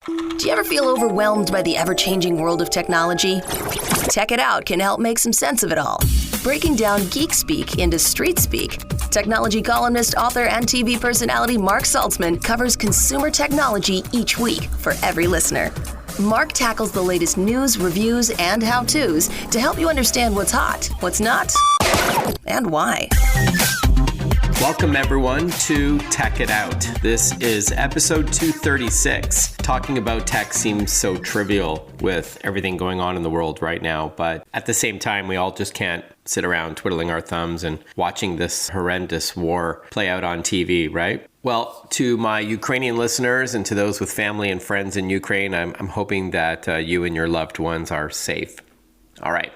Do you ever feel overwhelmed by the ever-changing world of technology? Tech It Out can help make some sense of it all. Breaking down geek speak into street speak, technology columnist, author, and TV personality Mark Saltzman covers consumer technology each week for every listener. Mark tackles the latest news, reviews, and how-tos to help you understand what's hot, what's not, and why. Welcome, everyone, to Tech It Out. This is episode 236. Talking about tech seems so trivial with everything going on in the world right now, but at the same time, we all just can't sit around twiddling our thumbs and watching this horrendous war play out on TV, right? Well, to my Ukrainian listeners and to those with family and friends in Ukraine, I'm hoping that you and your loved ones are safe. All right.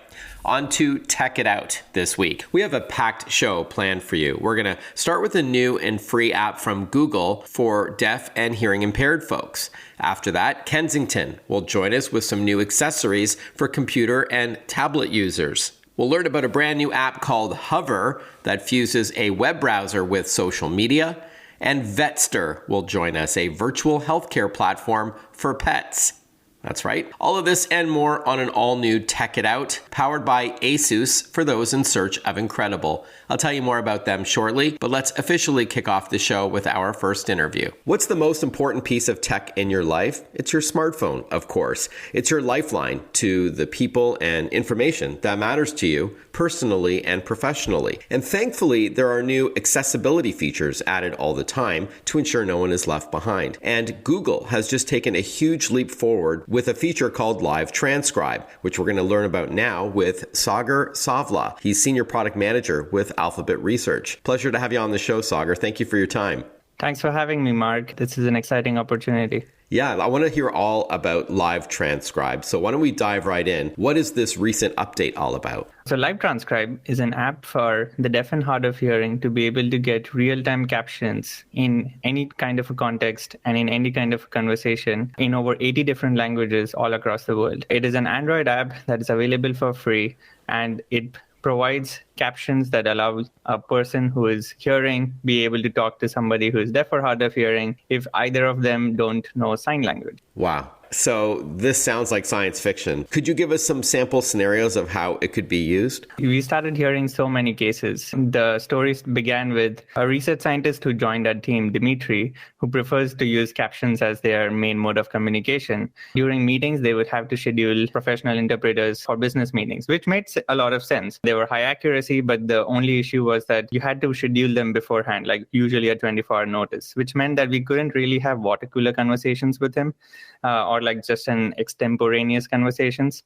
On to Tech It Out this week. We have a packed show planned for you. We're going to start with a new and free app from Google for deaf and hearing impaired folks. After that, Kensington will join us with some new accessories for computer and tablet users. We'll learn about a brand new app called Hover that fuses a web browser with social media. And Vetster will join us, a virtual healthcare platform for pets. That's right. All of this and more on an all-new Tech It Out, powered by ASUS for those in search of incredible. I'll tell you more about them shortly, but let's officially kick off the show with our first interview. What's the most important piece of tech in your life? It's your smartphone, of course. It's your lifeline to the people and information that matters to you personally and professionally. And thankfully, there are new accessibility features added all the time to ensure no one is left behind. And Google has just taken a huge leap forward with a feature called Live Transcribe, which we're going to learn about now with Sagar Savla. He's Senior Product Manager with Alphabet Research. Pleasure to have you on the show, Sagar. Thank you for your time. Thanks for having me, Mark. This is an exciting opportunity. Yeah, I want to hear all about Live Transcribe. So why don't we dive right in? What is this recent update all about? So Live Transcribe is an app for the deaf and hard of hearing to be able to get real-time captions in any kind of a context and in any kind of conversation in over 80 different languages all across the world. It is an Android app that is available for free, and it provides captions that allow a person who is hearing be able to talk to somebody who is deaf or hard of hearing if either of them don't know sign language. Wow. So this sounds like science fiction. Could you give us some sample scenarios of how it could be used? We started hearing so many cases. The stories began with a research scientist who joined our team, Dimitri, who prefers to use captions as their main mode of communication. During meetings, they would have to schedule professional interpreters for business meetings, which made a lot of sense. They were high accuracy, but the only issue was that you had to schedule them beforehand, like usually a 24-hour notice, which meant that we couldn't really have water cooler conversations with him. Or like just an extemporaneous conversations.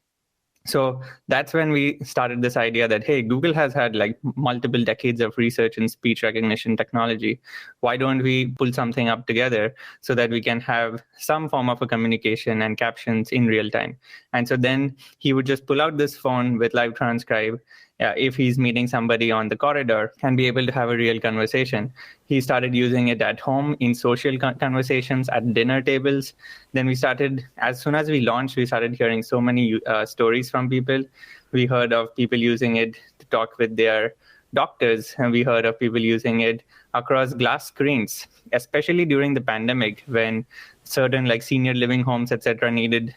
So that's when we started this idea that, hey, Google has had like multiple decades of research in speech recognition technology. Why don't we pull something up together so that we can have some form of a communication and captions in real time? And so then he would just pull out this phone with Live Transcribe if he's meeting somebody on the corridor and be able to have a real conversation. He started using it at home in social conversations, at dinner tables. Then we started, as soon as we launched, we started hearing so many stories from people. We heard of people using it to talk with their doctors, and we heard of people using it across glass screens, especially during the pandemic when certain like senior living homes, etc., needed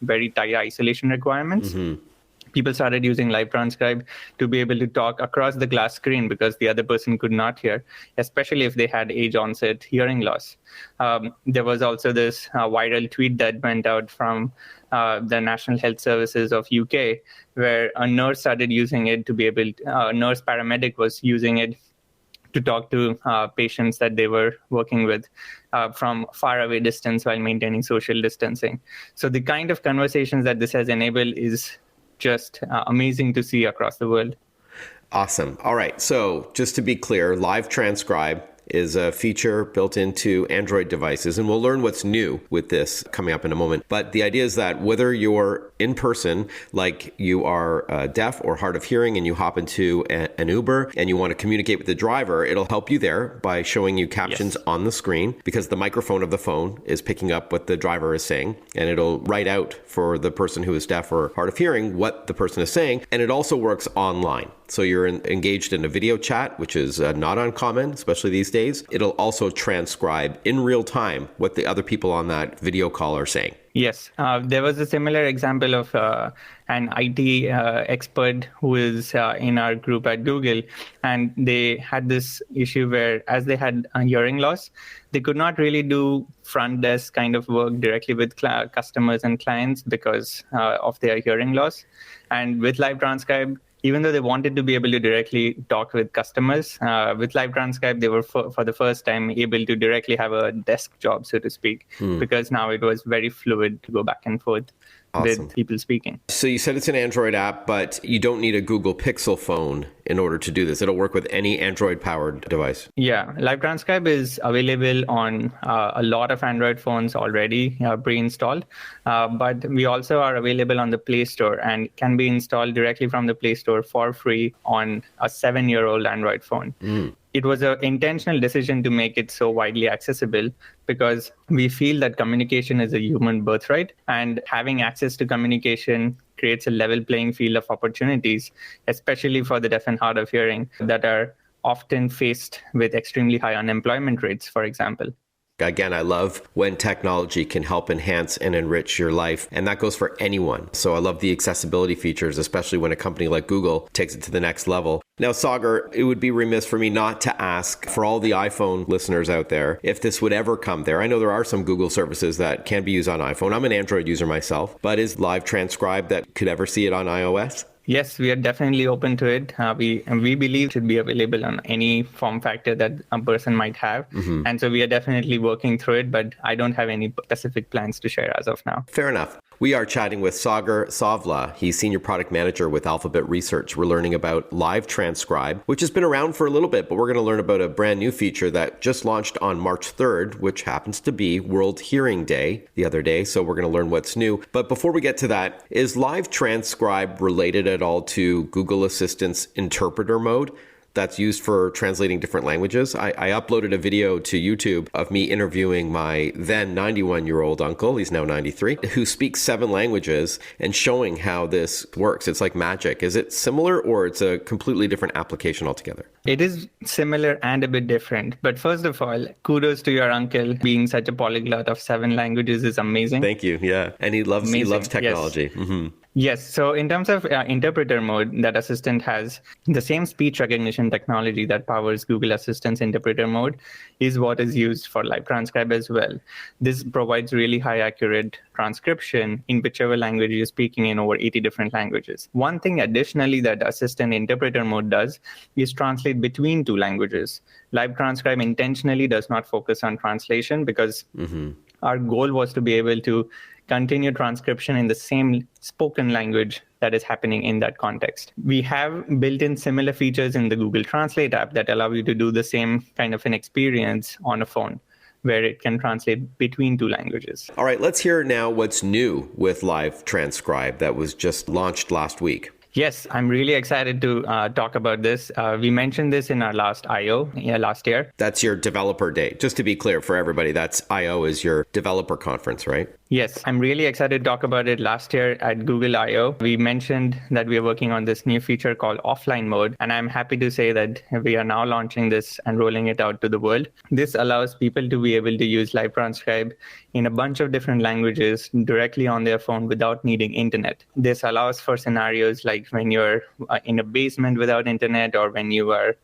very tight isolation requirements. Mm-hmm. People started using Live Transcribe to be able to talk across the glass screen because the other person could not hear, especially if they had age-onset hearing loss. There was also this viral tweet that went out from the National Health Services of UK, where a nurse started using it to be able a nurse paramedic was using it to talk to patients that they were working with from far away distance while maintaining social distancing. So the kind of conversations that this has enabled is just amazing to see across the world. Awesome. All right. So just to be clear, Live Transcribe is a feature built into Android devices, and we'll learn what's new with this coming up in a moment. But the idea is that whether you're in person, like you are deaf or hard of hearing, and you hop into an Uber and you want to communicate with the driver, it'll help you there by showing you captions on the screen, because the microphone of the phone is picking up what the driver is saying, and it'll write out for the person who is deaf or hard of hearing what the person is saying. And it also works online. So you're engaged in a video chat, which is not uncommon, especially these days. It'll also transcribe in real time what the other people on that video call are saying. Yes, there was a similar example of an IT expert who is in our group at Google, and they had this issue where, as they had a hearing loss, they could not really do front desk kind of work directly with customers and clients because of their hearing loss. And with Live Transcribe, even though they wanted to be able to directly talk with customers, with Live Transcribe, they were for the first time able to directly have a desk job, so to speak, because now it was very fluid to go back and forth. Awesome. With people speaking. So you said it's an Android app, but you don't need a Google Pixel phone in order to do this. It'll work with any Android-powered device. Yeah, Live Transcribe is available on a lot of Android phones already pre-installed, but we also are available on the Play Store and can be installed directly from the Play Store for free on a 7-year-old Android phone. It was an intentional decision to make it so widely accessible because we feel that communication is a human birthright, and having access to communication creates a level playing field of opportunities, especially for the deaf and hard of hearing that are often faced with extremely high unemployment rates, for example. Again, I love when technology can help enhance and enrich your life, and that goes for anyone. So I love the accessibility features, especially when a company like Google takes it to the next level. Now, Sagar, it would be remiss for me not to ask for all the iPhone listeners out there if this would ever come there. I know there are some Google services that can be used on iPhone. I'm an Android user myself, but is Live Transcribe that could ever see it on iOS? Yes, we are definitely open to it. We believe it should be available on any form factor that a person might have. And so we are definitely working through it, but I don't have any specific plans to share as of now. Fair enough. We are chatting with Sagar Savla. He's Senior Product Manager with Alphabet Research. We're learning about Live Transcribe, which has been around for a little bit, but we're going to learn about a brand new feature that just launched on March 3rd, which happens to be World Hearing Day the other day. So we're going to learn what's new. But before we get to that, is Live Transcribe related at all to Google Assistant's interpreter mode that's used for translating different languages? I uploaded a video to YouTube of me interviewing my then 91-year-old uncle, he's now 93, who speaks 7 languages, and showing how this works. It's like magic. Is it similar, or it's a completely different application altogether? It is similar and a bit different. But first of all, kudos to your uncle. Being such a polyglot of 7 languages is amazing. Thank you. Yeah. And he loves technology. Yes. Yes. So in terms of interpreter mode, that Assistant has the same speech recognition technology that powers Google Assistant's interpreter mode is what is used for Live Transcribe as well. This provides really high accurate transcription in whichever language you're speaking in over 80 different languages. One thing additionally that Assistant interpreter mode does is translate between 2 languages. Live Transcribe intentionally does not focus on translation because our goal was to be able to continue transcription in the same spoken language that is happening in that context. We have built in similar features in the Google Translate app that allow you to do the same kind of an experience on a phone, where it can translate between 2 languages. All right, let's hear now what's new with Live Transcribe that was just launched last week. Yes, I'm really excited to talk about this. We mentioned this in our last I.O. Last year. That's your developer day. Just to be clear for everybody, that's I.O. is your developer conference, right? Yes, I'm really excited to talk about it. Last year at Google I.O., we mentioned that we are working on this new feature called offline mode. And I'm happy to say that we are now launching this and rolling it out to the world. This allows people to be able to use Live Transcribe in a bunch of different languages directly on their phone without needing internet. This allows for scenarios like when you're in a basement without internet, or when you are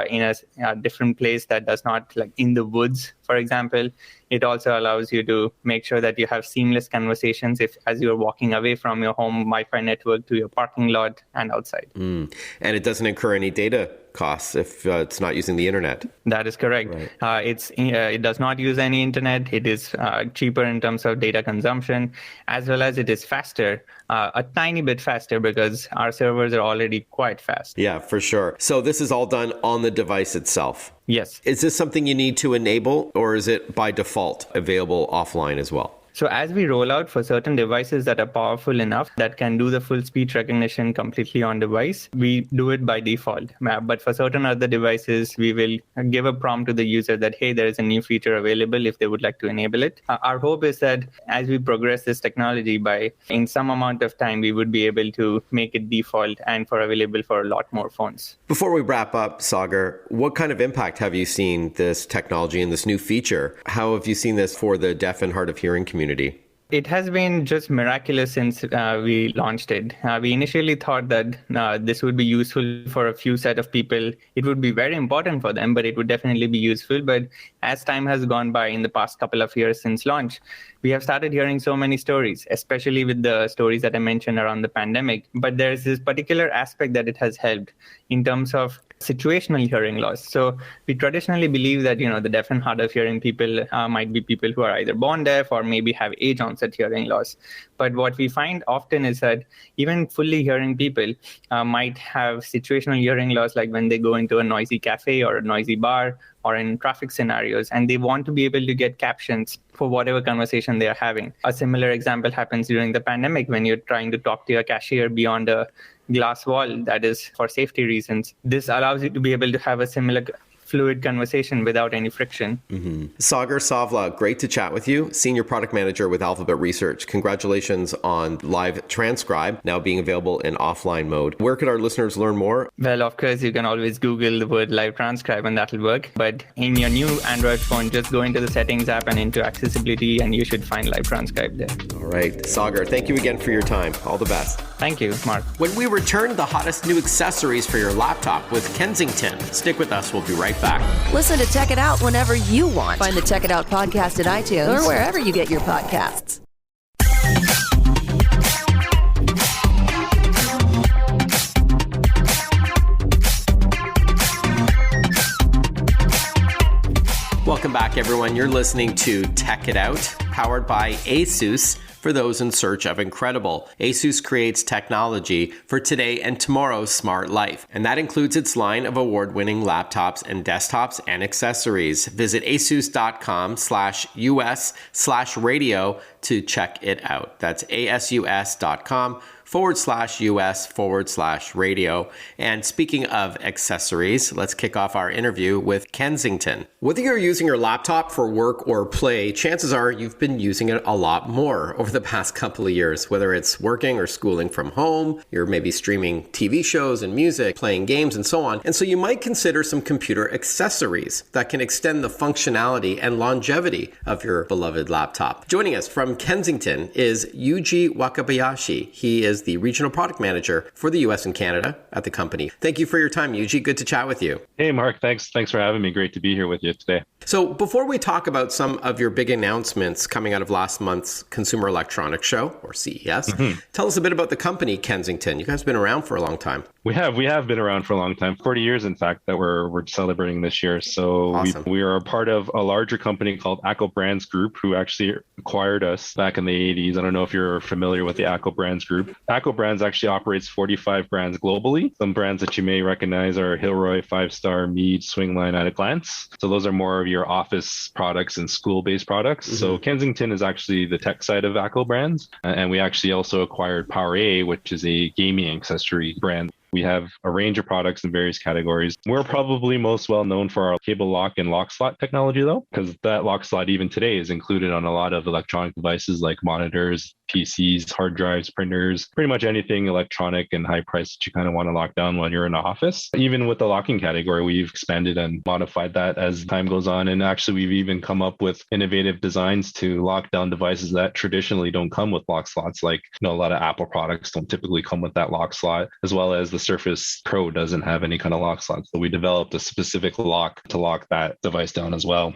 in a different place that does not, like in the woods, for example. It also allows you to make sure that you have seamless conversations as you're walking away from your home Wi-Fi network to your parking lot and outside. And it doesn't incur any data costs if it's not using the internet. That is correct. Right. It does not use any internet. It is cheaper in terms of data consumption, as well as it is faster, a tiny bit faster, because our servers are already quite fast. Yeah, for sure. So this is all done on the device itself. Yes. Is this something you need to enable, or is it by default available offline as well? So as we roll out for certain devices that are powerful enough that can do the full speech recognition completely on device, we do it by default. But for certain other devices, we will give a prompt to the user that, hey, there is a new feature available if they would like to enable it. Our hope is that as we progress this technology in some amount of time, we would be able to make it default and available for a lot more phones. Before we wrap up, Sagar, what kind of impact have you seen this technology and this new feature? How have you seen this for the deaf and hard of hearing community? It has been just miraculous since we launched it. We initially thought that this would be useful for a few set of people. It would be very important for them, but it would definitely be useful. But as time has gone by in the past couple of years since launch, we have started hearing so many stories, especially with the stories that I mentioned around the pandemic. But there's this particular aspect that it has helped in terms of situational hearing loss. So we traditionally believe that, the deaf and hard of hearing people might be people who are either born deaf or maybe have age onset hearing loss. But what we find often is that even fully hearing people might have situational hearing loss, like when they go into a noisy cafe or a noisy bar or in traffic scenarios, and they want to be able to get captions for whatever conversation they are having. A similar example happens during the pandemic when you're trying to talk to your cashier beyond a glass wall, that is for safety reasons. This allows you to be able to have a similar fluid conversation without any friction. Mm-hmm. Sagar Savla, great to chat with you. Senior Product Manager with Alphabet Research. Congratulations on Live Transcribe now being available in offline mode. Where could our listeners learn more? Well, of course, you can always Google the word Live Transcribe and that'll work. But in your new Android phone, just go into the Settings app and into Accessibility and you should find Live Transcribe there. All right. Sagar, thank you again for your time. All the best. Thank you, Mark. When we return, the hottest new accessories for your laptop with Kensington. Stick with us. We'll be right back. Listen to Tech It Out whenever you want. Find the Tech It Out podcast at iTunes or wherever you get your podcasts. Welcome back, everyone. You're listening to Tech It Out, powered by ASUS. For those in search of incredible. ASUS creates technology for today and tomorrow's smart life. And that includes its line of award-winning laptops and desktops and accessories. Visit asus.com/US/radio to check it out. That's asus.com/US/radio. And speaking of accessories, let's kick off our interview with Kensington. Whether you're using your laptop for work or play, chances are you've been using it a lot more over the past couple of years, whether it's working or schooling from home, you're maybe streaming TV shows and music, playing games and so on. And so you might consider some computer accessories that can extend the functionality and longevity of your beloved laptop. Joining us from Kensington is Yuji Wakabayashi. He is the Regional Product Manager for the US and Canada at the company. Thank you for your time, Yuji. Good to chat with you. Hey, Mark. Thanks for having me. Great to be here with you today. So before we talk about some of your big announcements coming out of last month's Consumer Electronics Show, or CES, tell us a bit about the company, Kensington. You guys have been around for a long time. We have been around for a long time, 40 years, in fact, that we're celebrating this year. So awesome. we are a part of a larger company called ACCO Brands Group, who actually acquired us back in the 80s. I don't know if you're familiar with the ACCO Brands Group. ACCO Brands actually operates 45 brands globally. Some brands that you may recognize are Hilroy, 5-Star, Mead, Swingline at a glance. So those are more of your office products and school-based products. So Kensington is actually the tech side of ACCO Brands. And we actually also acquired PowerA, which is a gaming accessory brand. We have a range of products in various categories. We're probably most well known for our cable lock and lock slot technology, though, because that lock slot even today is included on a lot of electronic devices like monitors, PCs, hard drives, printers, pretty much anything electronic and high price that you kind of want to lock down when you're in the office. Even with the locking category, we've expanded and modified that as time goes on. And actually, we've even come up with innovative designs to lock down devices that traditionally don't come with lock slots. Like, a lot of Apple products don't typically come with that lock slot, as well as the Surface Pro doesn't have any kind of lock slot. So we developed a specific lock to lock that device down as well.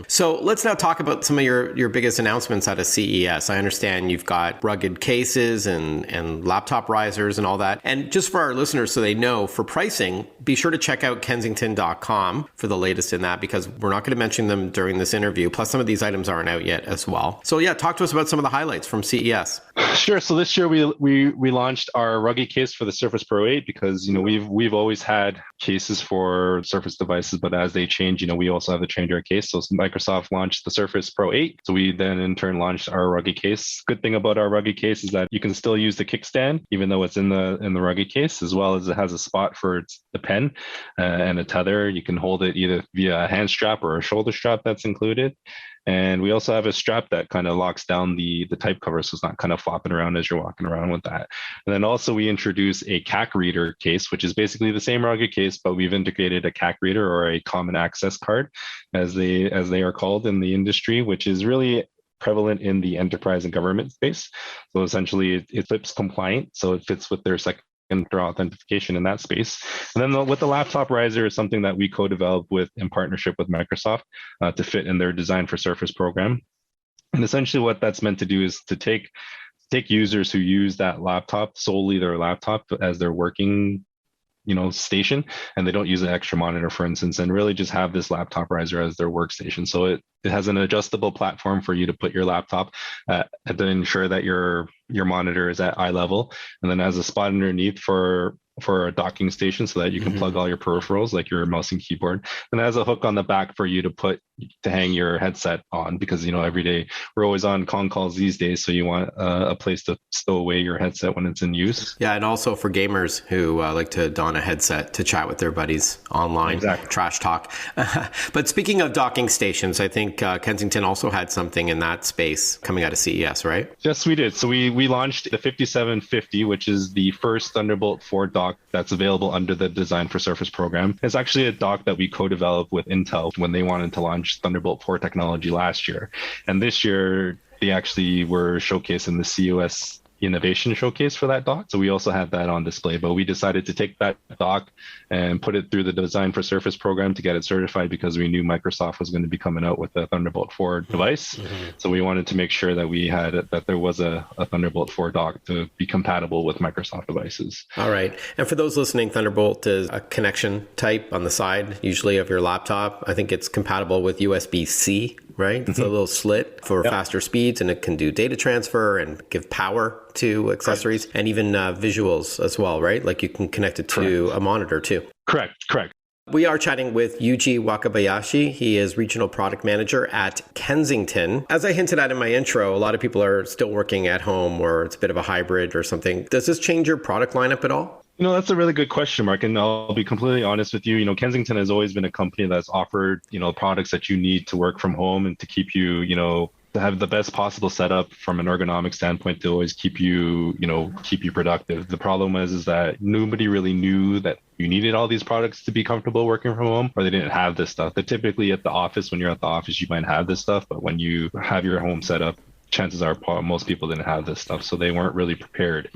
So let's now talk about some of your biggest announcements out of CES. I understand you've got rugged cases and laptop risers and all that. And just for our listeners, so they know, for pricing, be sure to check out kensington.com for the latest in that, because we're not going to mention them during this interview. Plus, some of these items aren't out yet as well. So yeah, talk to us about some of the highlights from CES. Sure. So this year we launched our rugged case for the Surface Pro 8 because we've always had cases for Surface devices, but as they change, we also have to change our case. So Microsoft launched the Surface Pro 8, so we then in turn launched our rugged case. Good thing about our rugged case is that you can still use the kickstand even though it's in the rugged case, as well as it has a spot for the pen and a tether. You can hold it either via a hand strap or a shoulder strap that's included. And we also have a strap that kind of locks down the type cover, so it's not kind of flopping around as you're walking around with that. And then also we introduce a CAC reader case, which is basically the same rugged case, but we've integrated a CAC reader, or a common access card, as they are called in the industry, which is really prevalent in the enterprise and government space. So essentially it FIPS compliant, so it fits with their second authentication in that space. And then with the laptop riser is something that we co-developed in partnership with Microsoft to fit in their Design for Surface program. And essentially what that's meant to do is to take users who use that laptop, solely their laptop, as their working station, and they don't use an extra monitor, for instance, and really just have this laptop riser as their workstation. So it has an adjustable platform for you to put your laptop to ensure that your monitor is at eye level, and then has a spot underneath for a docking station so that you can plug all your peripherals like your mouse and keyboard, and it has a hook on the back for you to hang your headset on, because every day we're always on con calls these days, so you want a place to stow away your headset when it's in use. Yeah, and also for gamers who like to don a headset to chat with their buddies online. Exactly. Trash talk. But speaking of docking stations, I think Kensington also had something in that space coming out of CES, right? Yes, we did. So we launched the 5750, which is the first Thunderbolt 4 dock that's available under the Design for Surface program. It's actually a dock that we co-developed with Intel when they wanted to launch Thunderbolt 4 technology last year. And this year, they actually were showcasing the CES Innovation Showcase for that dock. So we also had that on display, but we decided to take that dock and put it through the Design for Surface program to get it certified, because we knew Microsoft was going to be coming out with a Thunderbolt 4 device. So we wanted to make sure that there was a Thunderbolt 4 dock to be compatible with Microsoft devices. All right. And for those listening, Thunderbolt is a connection type on the side, usually of your laptop. I think it's compatible with USB-C, right? It's a little slit for faster speeds, and it can do data transfer and give power to accessories, and even visuals as well, right? Like you can connect it to a monitor too. Correct. We are chatting with Yuji Wakabayashi. He is Regional Product Manager at Kensington. As I hinted at in my intro, a lot of people are still working at home, or it's a bit of a hybrid or something. Does this change your product lineup at all? That's a really good question, Mark. And I'll be completely honest with you. Kensington has always been a company that's offered, products that you need to work from home and to keep you, to have the best possible setup from an ergonomic standpoint to always keep you productive. The problem is that nobody really knew that you needed all these products to be comfortable working from home, or they didn't have this stuff. But typically at the office, when you're at the office, you might have this stuff, but when you have your home set up, chances are most people didn't have this stuff, so they weren't really prepared.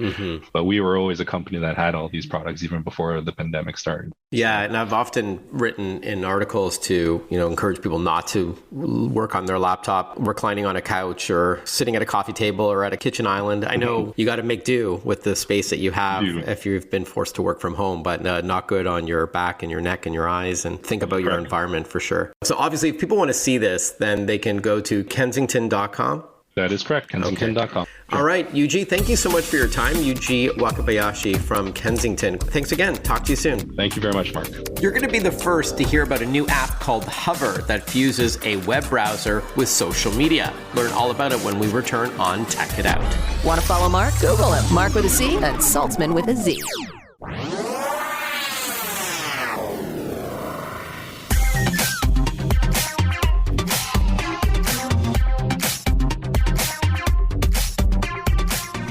But we were always a company that had all these products even before the pandemic started. Yeah, and I've often written in articles to encourage people not to work on their laptop, reclining on a couch or sitting at a coffee table or at a kitchen island. I know you got to make do with the space that you have if you've been forced to work from home, but not good on your back and your neck and your eyes, and think about your environment for sure. So obviously, if people want to see this, then they can go to kensington.com. That is correct, Kensington.com. Okay. All right, Yuji, thank you so much for your time. Yuji Wakabayashi from Kensington. Thanks again. Talk to you soon. Thank you very much, Mark. You're going to be the first to hear about a new app called Hover that fuses a web browser with social media. Learn all about it when we return on Tech It Out. Want to follow Mark? Google him. Mark with a C and Saltzman with a Z.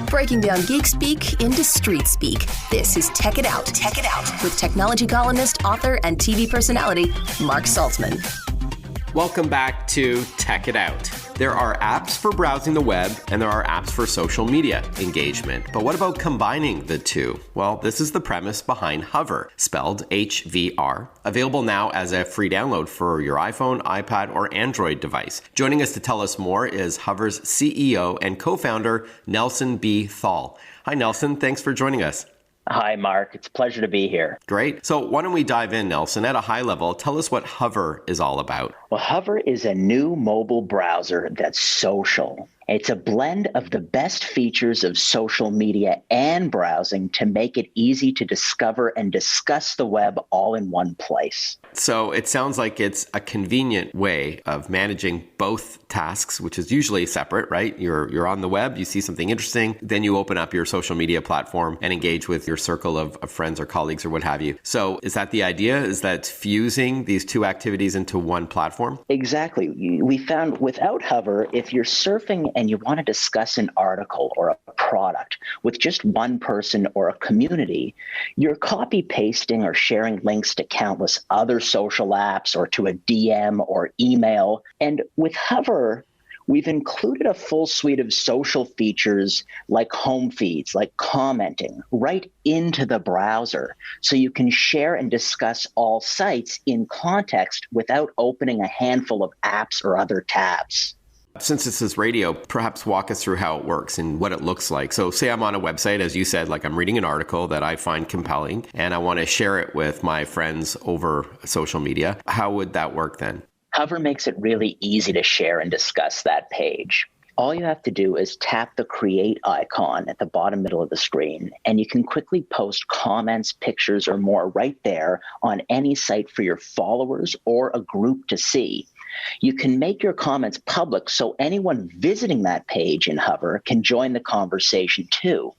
Breaking down geek speak into street speak. This is Tech It Out. Tech It Out with technology columnist, author, and TV personality Mark Saltzman. Welcome back to Tech It Out. There are apps for browsing the web and there are apps for social media engagement. But what about combining the two? Well, this is the premise behind Hover, spelled HVR, available now as a free download for your iPhone, iPad, or Android device. Joining us to tell us more is Hover's CEO and co-founder, Nelson B. Thal. Hi, Nelson. Thanks for joining us. Hi, Mark. It's a pleasure to be here. Great. So why don't we dive in, Nelson? At a high level, tell us what Hover is all about. Well, Hover is a new mobile browser that's social. It's a blend of the best features of social media and browsing to make it easy to discover and discuss the web all in one place. So it sounds like it's a convenient way of managing both tasks, which is usually separate, right? You're on the web, you see something interesting, then you open up your social media platform and engage with your circle of friends or colleagues or what have you. So is that the idea? Is that fusing these two activities into one platform? Exactly. We found without Hover, if you're surfing and you want to discuss an article or a product with just one person or a community, you're copy pasting or sharing links to countless other social apps or to a DM or email. And with Hover, we've included a full suite of social features like home feeds, like commenting, right into the browser. So you can share and discuss all sites in context without opening a handful of apps or other tabs. Since this is radio, perhaps walk us through how it works and what it looks like. So say I'm on a website, as you said, like I'm reading an article that I find compelling and I want to share it with my friends over social media. How would that work then? Hover makes it really easy to share and discuss that page. All you have to do is tap the create icon at the bottom middle of the screen, and you can quickly post comments, pictures, or more right there on any site for your followers or a group to see. You can make your comments public so anyone visiting that page in Hover can join the conversation too.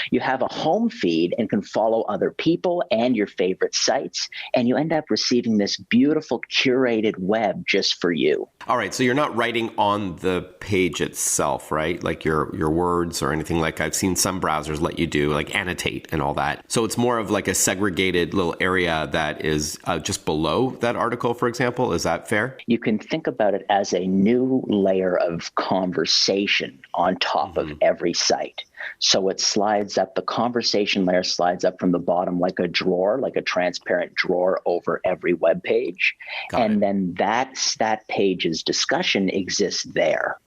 You have a home feed and can follow other people and your favorite sites, and you end up receiving this beautiful curated web just for you. All right, so you're not writing on the page itself, right? Like your words or anything like I've seen some browsers let you do, like annotate and all that. So it's more of like a segregated little area that is just below that article, for example. Is that fair? You can think about it as a new layer of conversation on top of every site. So it slides up, the conversation layer slides up from the bottom like a drawer, like a transparent drawer over every web page. And then that page's discussion exists there.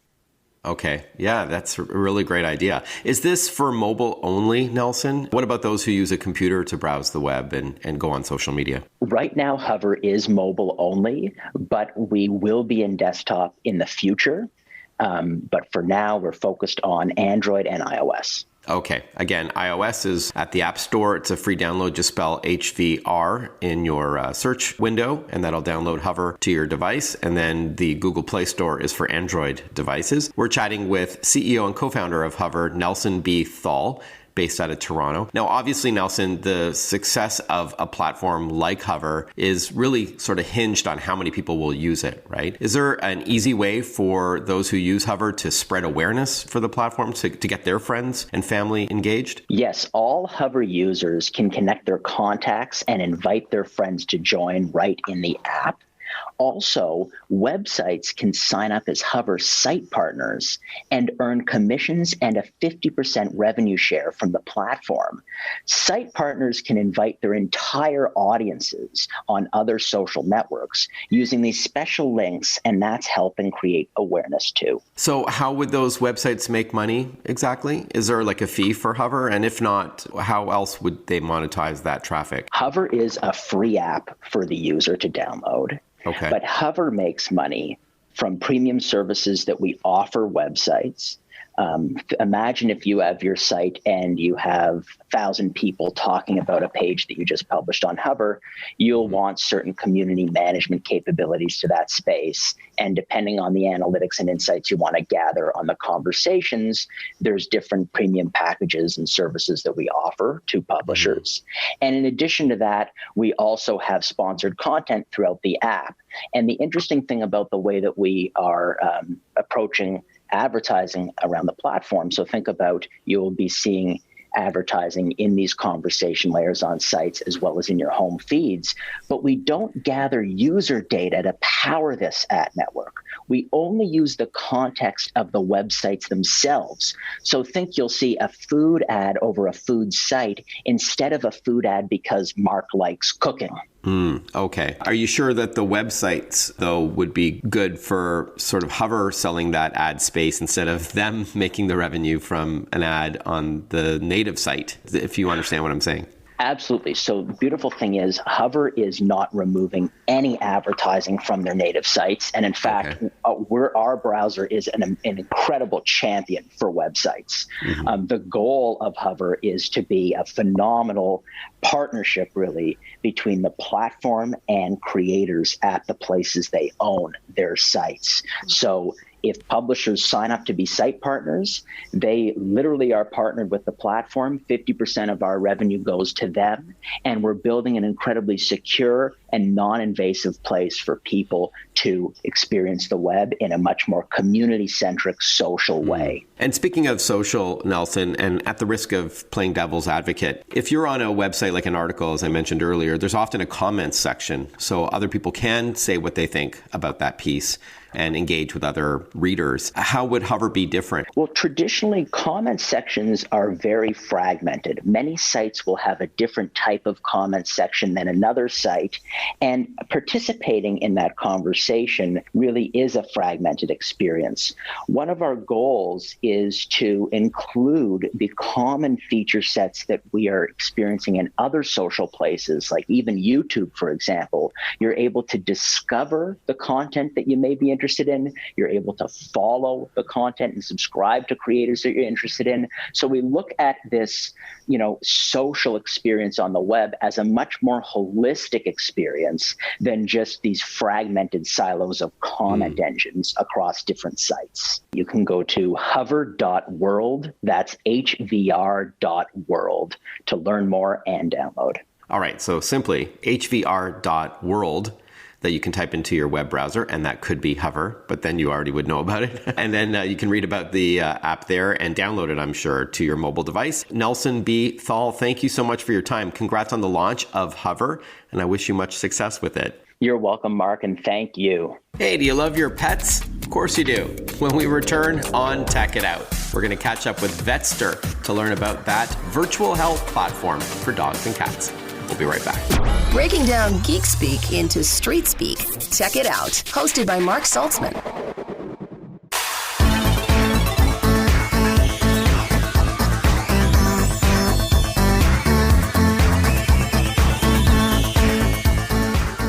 Okay. Yeah, that's a really great idea. Is this for mobile only, Nelson? What about those who use a computer to browse the web and go on social media? Right now, Hover is mobile only, but we will be in desktop in the future. But for now, we're focused on Android and iOS. Okay. Again, iOS is at the App Store. It's a free download. Just spell HVR in your search window, and that'll download Hover to your device. And then the Google Play Store is for Android devices. We're chatting with CEO and co-founder of Hover, Nelson B. Thal, based out of Toronto. Now, obviously, Nelson, the success of a platform like Hover is really sort of hinged on how many people will use it, right? Is there an easy way for those who use Hover to spread awareness for the platform, to get their friends and family engaged? Yes, all Hover users can connect their contacts and invite their friends to join right in the app. Also, websites can sign up as Hover site partners and earn commissions and a 50% revenue share from the platform. Site partners can invite their entire audiences on other social networks using these special links, and that's helping create awareness too. So how would those websites make money exactly? Is there like a fee for Hover? And if not, how else would they monetize that traffic? Hover is a free app for the user to download. Okay. But Hover makes money from premium services that we offer websites. Imagine if you have your site and you have 1,000 people talking about a page that you just published on Hover, you'll want certain community management capabilities to that space. And depending on the analytics and insights you want to gather on the conversations, there's different premium packages and services that we offer to publishers. And in addition to that, we also have sponsored content throughout the app. And the interesting thing about the way that we are approaching advertising around the platform. So think about, you'll be seeing advertising in these conversation layers on sites as well as in your home feeds, but we don't gather user data to power this ad network. We only use the context of the websites themselves. So think you'll see a food ad over a food site instead of a food ad because Mark likes cooking. Okay. Are you sure that the websites, though, would be good for sort of Hover selling that ad space instead of them making the revenue from an ad on the native site, if you understand what I'm saying? Absolutely. So the beautiful thing is Hover is not removing any advertising from their native sites. And in fact, our browser is an incredible champion for websites. The goal of Hover is to be a phenomenal partnership, really, between the platform and creators at the places they own their sites. So if publishers sign up to be site partners, they literally are partnered with the platform. 50% of our revenue goes to them, and we're building an incredibly secure and non-invasive place for people to experience the web in a much more community-centric, social way. And speaking of social, Nelson, and at the risk of playing devil's advocate, if you're on a website like an article, as I mentioned earlier, there's often a comments section, so other people can say what they think about that piece and engage with other readers. How would Hover be different? Well, traditionally, comment sections are very fragmented. Many sites will have a different type of comment section than another site, and participating in that conversation really is a fragmented experience. One of our goals is to include the common feature sets that we are experiencing in other social places, like even YouTube, for example. You're able to discover the content that you may be interested in. You're able to follow the content and subscribe to creators that you're interested in. So we look at this, social experience on the web as a much more holistic experience than just these fragmented silos of comment engines across different sites. You can go to hover.world, that's hvr.world, to learn more and download. All right, so simply hvr.world that you can type into your web browser, and that could be Hover, but then you already would know about it. And then you can read about the app there and download it, I'm sure, to your mobile device. Nelson B. Thal, thank you so much for your time. Congrats on the launch of Hover, and I wish you much success with it. You're welcome, Mark, and thank you. Hey, do you love your pets? Of course you do. When we return on Tech It Out, we're going to catch up with Vetster to learn about that virtual health platform for dogs and cats. We'll be right back. Breaking down geek speak into street speak. Tech It Out, hosted by Mark Saltzman.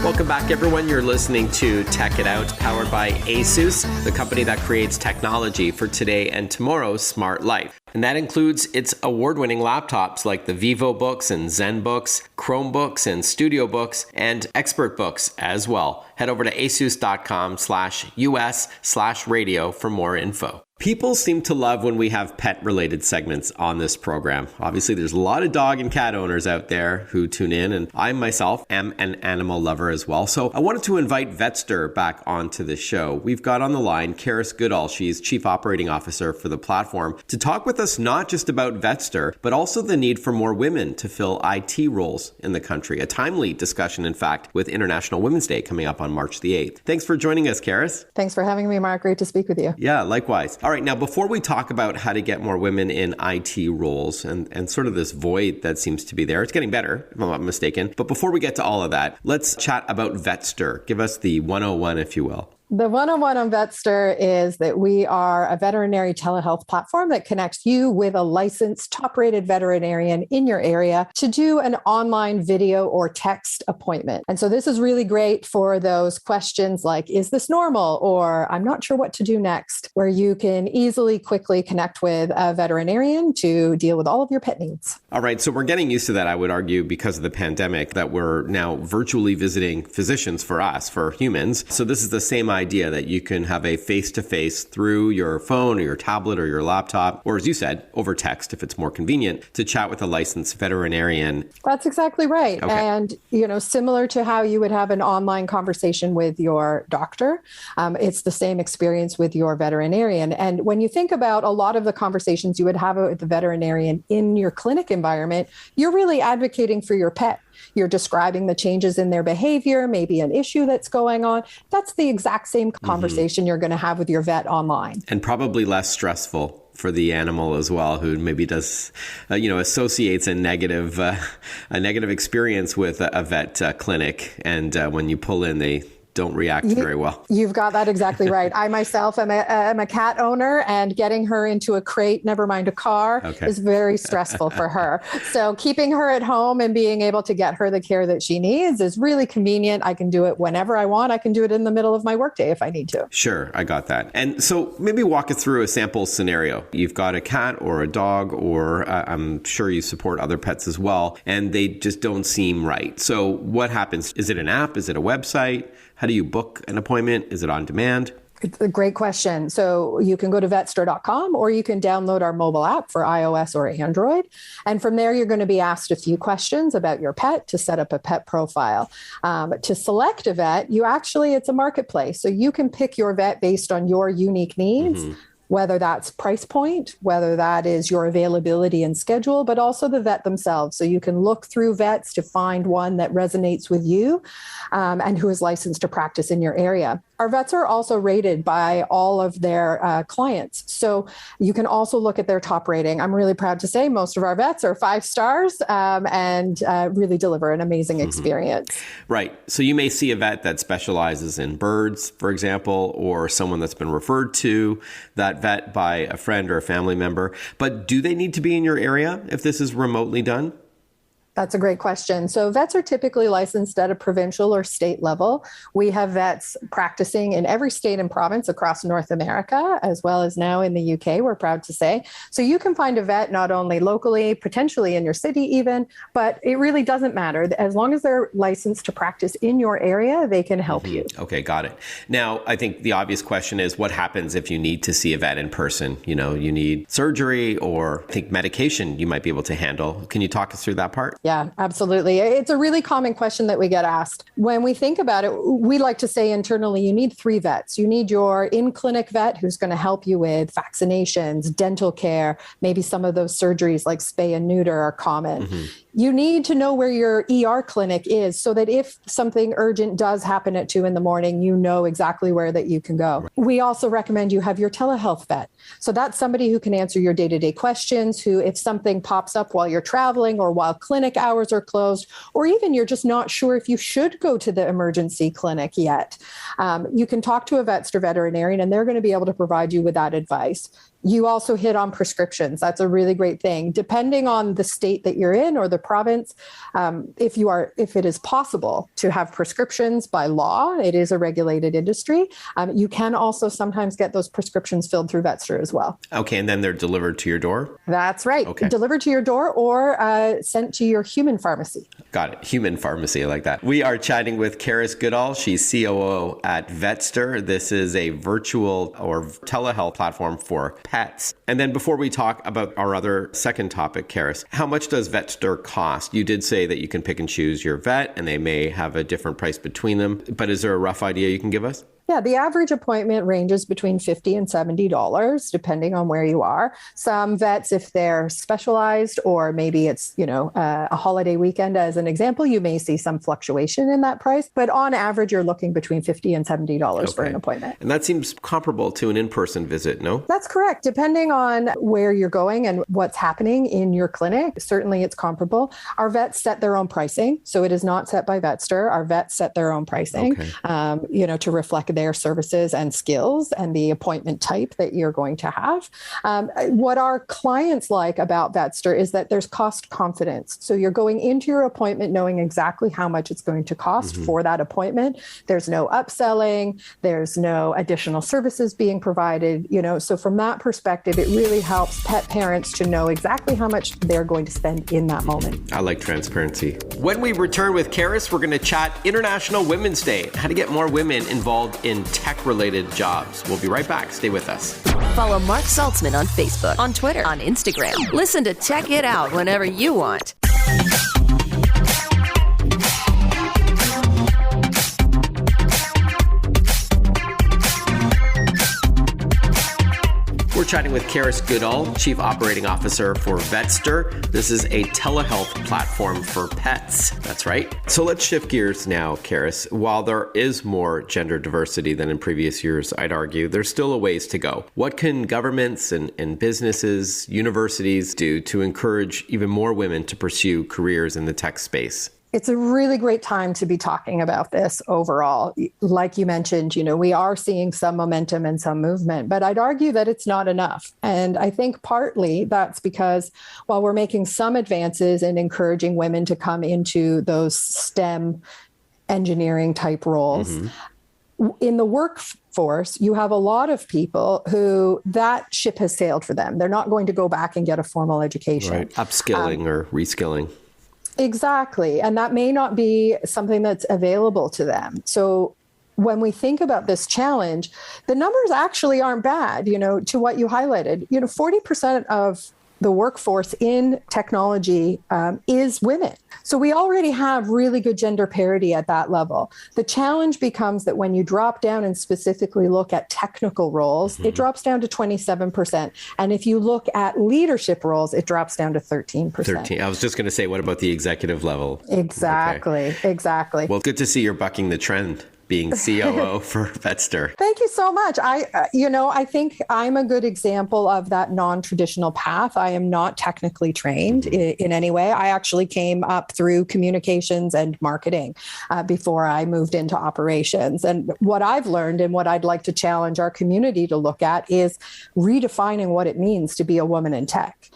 Welcome back, everyone. You're listening to Tech It Out, powered by ASUS, the company that creates technology for today and tomorrow's smart life. And that includes its award-winning laptops like the VivoBooks and ZenBooks, Chromebooks and StudioBooks, and ExpertBooks as well. Head over to asus.com/us/radio for more info. People seem to love when we have pet-related segments on this program. Obviously, there's a lot of dog and cat owners out there who tune in, and I myself am an animal lover as well. So I wanted to invite Vetster back onto the show. We've got on the line Karis Goodall. She's Chief Operating Officer for the platform, to talk with us not just about Vetster, but also the need for more women to fill IT roles in the country. A timely discussion, in fact, with International Women's Day coming up on March the 8th. Thanks for joining us, Karis. Thanks for having me, Mark. Great to speak with you. Yeah, likewise. All right, now before we talk about how to get more women in IT roles and sort of this void that seems to be there, it's getting better, if I'm not mistaken. But before we get to all of that, let's chat about Vetster. Give us the 101, if you will. The 101 on Vetster is that we are a veterinary telehealth platform that connects you with a licensed, top-rated veterinarian in your area to do an online video or text appointment. And so this is really great for those questions like, is this normal? Or I'm not sure what to do next, where you can easily, quickly connect with a veterinarian to deal with all of your pet needs. All right, so we're getting used to that, I would argue, because of the pandemic, that we're now virtually visiting physicians for us, for humans. So this is the same idea that you can have a face-to-face through your phone or your tablet or your laptop, or as you said, over text if it's more convenient, to chat with a licensed veterinarian. That's exactly right. Okay. And, similar to how you would have an online conversation with your doctor, it's the same experience with your veterinarian. And when you think about a lot of the conversations you would have with the veterinarian in your clinic environment, you're really advocating for your pet. You're describing the changes in their behavior, maybe an issue that's going on. That's the exact same conversation you're going to have with your vet online. And probably less stressful for the animal as well, who maybe does, associates a negative experience with a vet clinic. And when you pull in, they don't react very well. You've got that exactly right. I myself am a cat owner, and getting her into a crate, never mind a car, is very stressful for her. So keeping her at home and being able to get her the care that she needs is really convenient. I can do it whenever I want. I can do it in the middle of my workday if I need to. Sure, I got that. And so maybe walk us through a sample scenario. You've got a cat or a dog, or I'm sure you support other pets as well, and they just don't seem right. So what happens? Is it an app? Is it a website? How do you book an appointment? Is it on demand? It's a great question. So you can go to vetster.com, or you can download our mobile app for iOS or Android. And from there, you're going to be asked a few questions about your pet to set up a pet profile. To select a vet, it's a marketplace. So you can pick your vet based on your unique needs. Whether that's price point, whether that is your availability and schedule, but also the vet themselves. So you can look through vets to find one that resonates with you and who is licensed to practice in your area. Our vets are also rated by all of their clients. So you can also look at their top rating. I'm really proud to say most of our vets are 5 stars and really deliver an amazing experience. Right. So you may see a vet that specializes in birds, for example, or someone that's been referred to that vet by a friend or a family member. But do they need to be in your area if this is remotely done? That's a great question. So vets are typically licensed at a provincial or state level. We have vets practicing in every state and province across North America, as well as now in the UK, we're proud to say. So you can find a vet not only locally, potentially in your city even, but it really doesn't matter. As long as they're licensed to practice in your area, they can help you. Okay, got it. Now, I think the obvious question is what happens if you need to see a vet in person? You know, you need surgery or I think medication you might be able to handle. Can you talk us through that part? Yeah, absolutely. It's a really common question that we get asked. When we think about it, we like to say internally, you need 3 vets. You need your in-clinic vet who's going to help you with vaccinations, dental care, maybe some of those surgeries like spay and neuter are common. You need to know where your ER clinic is so that if something urgent does happen at 2 a.m, you know exactly where that you can go. Right. We also recommend you have your telehealth vet. So that's somebody who can answer your day-to-day questions, who if something pops up while you're traveling or while clinic hours are closed, or even you're just not sure if you should go to the emergency clinic yet, you can talk to a Vetster veterinarian and they're going to be able to provide you with that advice. You also hit on prescriptions. That's a really great thing. Depending on the state that you're in or the province, if it is possible to have prescriptions by law, it is a regulated industry. You can also sometimes get those prescriptions filled through Vetster as well. Okay, and then they're delivered to your door? That's right. Okay. Delivered to your door or sent to your human pharmacy. Got it. Human pharmacy, I like that. We are chatting with Karis Goodall. She's COO at Vetster. This is a virtual or telehealth platform for pets. And then before we talk about our other second topic, Karis, how much does Vetster cost? You did say that you can pick and choose your vet and they may have a different price between them, but is there a rough idea you can give us? Yeah, the average appointment ranges between $50 and $70, depending on where you are. Some vets, if they're specialized, or maybe it's, a holiday weekend, as an example, you may see some fluctuation in that price. But on average, you're looking between $50 and $70 for an appointment. And that seems comparable to an in-person visit, no? That's correct. Depending on where you're going and what's happening in your clinic, certainly it's comparable. Our vets set their own pricing. So it is not set by Vetster. Our vets set their own pricing, to reflect their services and skills and the appointment type that you're going to have. What our clients like about Vetster is that there's cost confidence. So you're going into your appointment knowing exactly how much it's going to cost for that appointment. There's no upselling. There's no additional services being provided. So from that perspective, it really helps pet parents to know exactly how much they're going to spend in that moment. I like transparency. When we return with Karis, we're going to chat International Women's Day, how to get more women involved in tech-related jobs. We'll be right back. Stay with us. Follow Mark Saltzman on Facebook, on Twitter, on Instagram. Listen to Tech It Out whenever you want. We're chatting with Karis Goodall, Chief Operating Officer for Vetster. This is a telehealth platform for pets. That's right. So let's shift gears now, Karis. While there is more gender diversity than in previous years, I'd argue, there's still a ways to go. What can governments and businesses, universities do to encourage even more women to pursue careers in the tech space? it's a really great time to be talking about this overall. Like you mentioned, we are seeing some momentum and some movement, but I'd argue that it's not enough. And I think partly that's because while we're making some advances in encouraging women to come into those STEM engineering type roles, in the workforce, you have a lot of people who that ship has sailed for them. They're not going to go back and get a formal education. Right. Upskilling or reskilling. Exactly. And that may not be something that's available to them. So when we think about this challenge, the numbers actually aren't bad, to what you highlighted. 40% of the workforce in technology is women. So we already have really good gender parity at that level. The challenge becomes that when you drop down and specifically look at technical roles, it drops down to 27%. And if you look at leadership roles, it drops down to 13%. I was just going to say, what about the executive level? Exactly. Well, good to see you're bucking the trend, being COO for Vetster. Thank you so much. I think I'm a good example of that non-traditional path. I am not technically trained in any way. I actually came up through communications and marketing before I moved into operations. And what I've learned and what I'd like to challenge our community to look at is redefining what it means to be a woman in tech.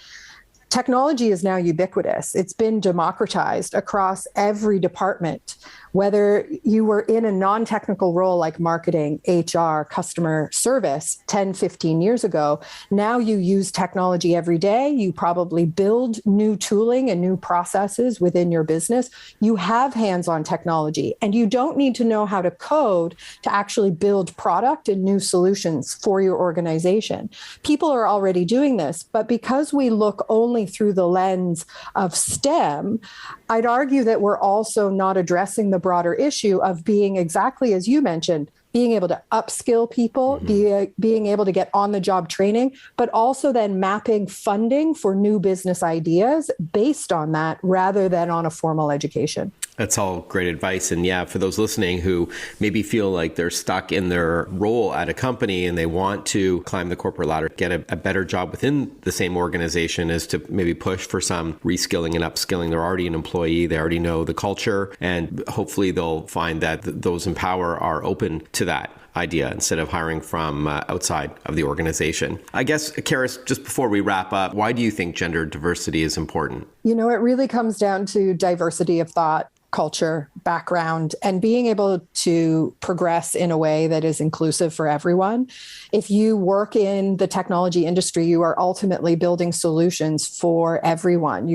Technology is now ubiquitous. It's been democratized across every department. Whether you were in a non-technical role like marketing, HR, customer service 10, 15 years ago, now you use technology every day. You probably build new tooling and new processes within your business. You have hands-on technology, and you don't need to know how to code to actually build product and new solutions for your organization. People are already doing this, but because we look only through the lens of STEM, I'd argue that we're also not addressing the broader issue of being exactly as you mentioned, being able to upskill people, being able to get on-the-job training, but also then mapping funding for new business ideas based on that rather than on a formal education. That's all great advice. And yeah, for those listening who maybe feel like they're stuck in their role at a company and they want to climb the corporate ladder, get a better job within the same organization, is to maybe push for some reskilling and upskilling. They're already an employee. They already know the culture, and hopefully they'll find that those in power are open to that idea instead of hiring from outside of the organization. I guess, Karis, just before we wrap up, why do you think gender diversity is important? It really comes down to diversity of thought, culture, background, and being able to progress in a way that is inclusive for everyone. If you work in the technology industry, you are ultimately building solutions for everyone.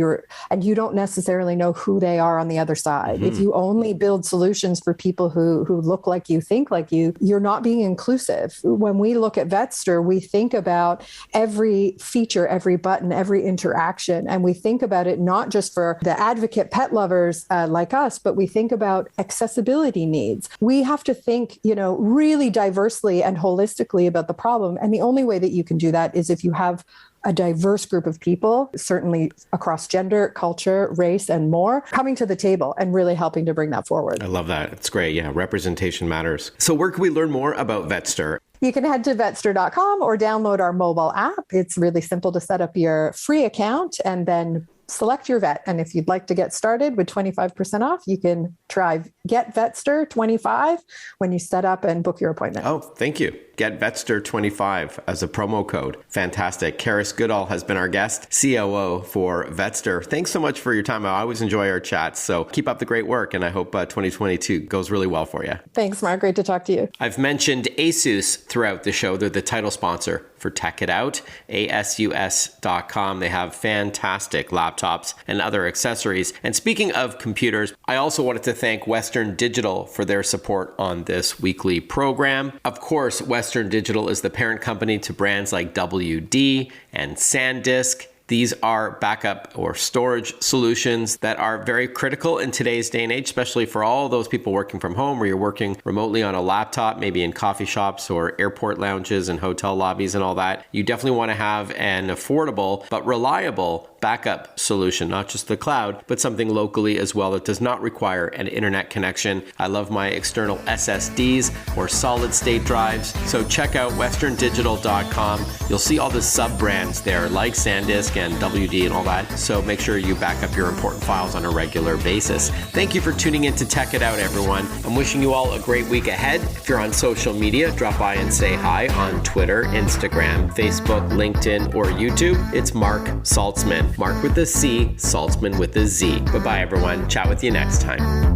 And you don't necessarily know who they are on the other side. If you only build solutions for people who look like you, think like you, you're not being inclusive. When we look at Vetster, we think about every feature, every button, every interaction, and we think about it not just for the advocate pet lovers like us, but we think about accessibility needs. We have to think, really diversely and holistically about the problem. And the only way that you can do that is if you have a diverse group of people, certainly across gender, culture, race, and more, coming to the table and really helping to bring that forward. I love that. It's great. Yeah, representation matters. So where can we learn more about Vetster? You can head to vetster.com or download our mobile app. It's really simple to set up your free account and then select your vet. And if you'd like to get started with 25% off, you can try Get Vetster 25 when you set up and book your appointment. Oh, thank you. Get Vetster 25 as a promo code. Fantastic. Karis Goodall has been our guest, COO for Vetster. Thanks so much for your time. I always enjoy our chats. So keep up the great work. And I hope 2022 goes really well for you. Thanks, Mark. Great to talk to you. I've mentioned ASUS throughout the show. They're the title sponsor for Tech It Out, ASUS.com. They have fantastic laptops and other accessories. And speaking of computers, I also wanted to thank Western Digital for their support on this weekly program. Of course, Western Digital is the parent company to brands like WD and SanDisk. These are backup or storage solutions that are very critical in today's day and age, especially for all those people working from home, where you're working remotely on a laptop, maybe in coffee shops or airport lounges and hotel lobbies and all that. You definitely want to have an affordable but reliable backup solution, not just the cloud, but something locally as well that does not require an internet connection. I love my external SSDs or solid state drives. So check out westerndigital.com. You'll see all the sub brands there like SanDisk and WD and all that. So make sure you back up your important files on a regular basis. Thank you for tuning in to Tech It Out, everyone. I'm wishing you all a great week ahead. If you're on social media, drop by and say hi on Twitter, Instagram, Facebook, LinkedIn, or YouTube. It's Mark Saltzman. Mark with a C, Saltzman with a Z. Bye-bye, everyone. Chat with you next time.